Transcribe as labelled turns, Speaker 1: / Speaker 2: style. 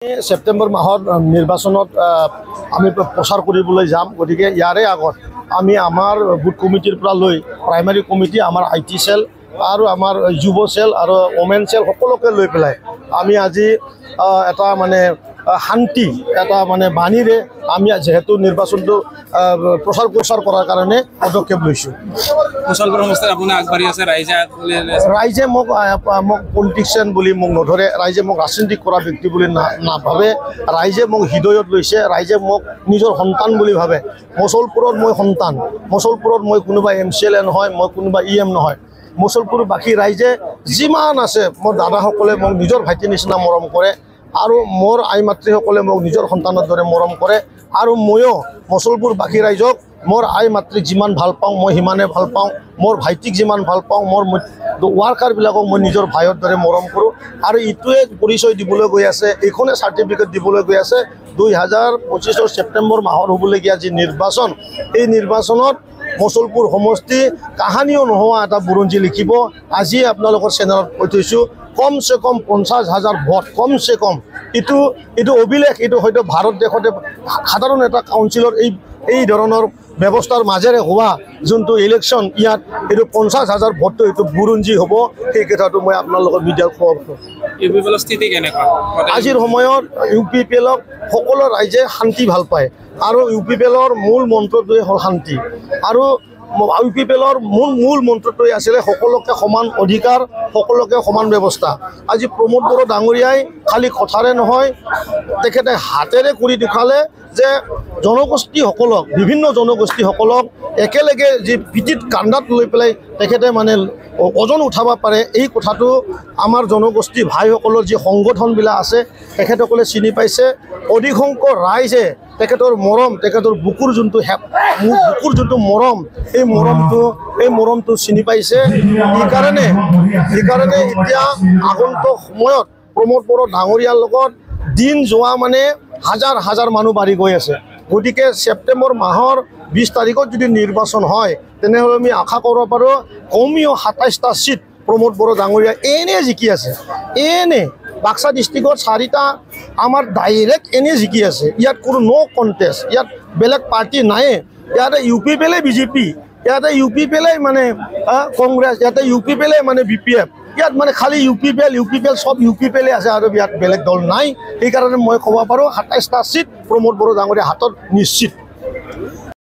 Speaker 1: সেপ্টেম্বৰ মাহত নিৰ্বাচনত আমি প্ৰচাৰ কৰিবলৈ যাম। গতিকে ইয়াৰে আগত আমি আমাৰ বুথ কমিটিৰ পৰা লৈ প্ৰাইমাৰী কমিটি, আমাৰ IT চেল আৰু আমাৰ যুৱ চেল আৰু ওমেন চেল সকলোকে লৈ পেলাই আমি আজি এটা মানে শান্তি এটা মানে বাণীৰে আমি যেহেতু নিৰ্বাচনটো প্ৰচাৰ কৰাৰ কাৰণে পদক্ষেপ লৈছোঁ। ৰাইজে মোক পলিটিচিয়ান বুলি মোক নধৰে, ৰাইজে মোক ৰাজনীতি কৰা ব্যক্তি বুলি নাভাবে, ৰাইজে মোক হৃদয়ত লৈছে, ৰাইজে মোক নিজৰ সন্তান বুলি ভাবে। মচলপুৰত মই সন্তান, মচলপুৰত মই কোনোবা MCLA নহয়, মই কোনোবা EM নহয়। মচলপুৰ বাকী ৰাইজে যিমান আছে মোৰ দাদাসকলে মোক নিজৰ ভাইটিৰ নিচিনা মৰম কৰে আৰু মোৰ আই মাতৃসকলে মোক নিজৰ সন্তানৰ দৰে মৰম কৰে আৰু ময়ো মচলপুৰ বাকী ৰাইজক মোৰ আই মাতৃক যিমান ভাল পাওঁ মই সিমানে ভাল পাওঁ, মোৰ ভাইটিক যিমান ভাল পাওঁ, মোৰ ৱাৰ্কাৰবিলাকক মই নিজৰ ভাইৰ দৰে মৰম কৰোঁ। আৰু ইটোৱে পৰিচয় দিবলৈ গৈ আছে, এইখনে চাৰ্টিফিকেট দিবলৈ গৈ আছে 2025 ছেপ্টেম্বৰ মাহত হ'বলগীয়া যি নিৰ্বাচন, এই নিৰ্বাচনত মচলপুৰ সমষ্টি কাহানিও নোহোৱা এটা বুৰঞ্জী লিখিব। আজি আপোনালোকৰ চেনেলত কৈ থৈছোঁ, কমচে কম 50,000 ভোট, কমচে কম। এইটো অভিলেখ, এইটো হয়তো ভাৰত দেশতে সাধাৰণ এটা কাউন্সিলৰ এই ধৰণৰ ব্যৱস্থাৰ মাজেৰে হোৱা যোনটো ইলেকশ্যন, ইয়াত এইটো 50,000 ভোটটো এইটো বুৰঞ্জী হ'ব। সেই কথাটো মই আপোনালোকৰ মিডিয়াক ক'ব পাৰোঁ।
Speaker 2: স্থিতি কেনেকুৱা
Speaker 1: আজিৰ সময়ত UPPLক সকলো ৰাইজে শান্তি ভাল পায় আৰু UPPLৰ মূল মন্ত্ৰটোৱে হ'ল শান্তি। আৰু UPPLৰ মূল মন্ত্ৰটোৱে আছিলে সকলোকে সমান অধিকাৰ, সকলোকে সমান ব্যৱস্থা। আজি প্ৰমোদ বড়ো ডাঙৰীয়াই খালি কথাৰে নহয়, তেখেতে হাতেৰে কৰি দেখালে যে জনগোষ্ঠীসকলক, বিভিন্ন জনগোষ্ঠীসকলক একেলগে যি পিঠিত কান্দাত লৈ পেলাই তেখেতে মানে ওজন উঠাব পাৰে, এই কথাটো আমাৰ জনগোষ্ঠী ভাইসকলৰ যি সংগঠনবিলাক আছে তেখেতসকলে চিনি পাইছে। অধিকসংখ্যক ৰাইজে তেখেতৰ মৰম, তেখেতৰ বুকুৰ যোনটো মৰম, এই মৰমটো চিনি পাইছে। সেইকাৰণে এতিয়া আগন্তুক সময়ত প্ৰমোদ বড়ো ডাঙৰীয়াৰ লগত দিন যোৱা মানে হাজাৰ মানুহ বাঢ়ি গৈ আছে। গতিকে ছেপ্টেম্বৰ মাহৰ 20 তাৰিখত যদি নিৰ্বাচন হয় তেনেহ'লে আমি আশা কৰিব পাৰোঁ কমেও 27টা চিট প্ৰমোদ বড়ো ডাঙৰীয়া এনে জিকি আছে। এনে বাক্সা ডিষ্ট্ৰিক্টত 4টা আমাৰ ডাইৰেক্ট এনে জিকি আছে। ইয়াত কোনো ন' কণ্টেষ্ট, ইয়াত বেলেগ পাৰ্টি নায়ে। ইয়াতে UPPL BJP, ইয়াতে UPPL মানে কংগ্ৰেছ, ইয়াতে UPPL মানে BPF, ইয়াত মানে খালি UPPL সব UPPL আছে আৰু ইয়াত বেলেগ দল নাই। সেইকাৰণে মই ক'ব পাৰোঁ 27টা চিট প্ৰমোদ বড়ো ডাঙৰীয়া হাতত নিশ্চিত।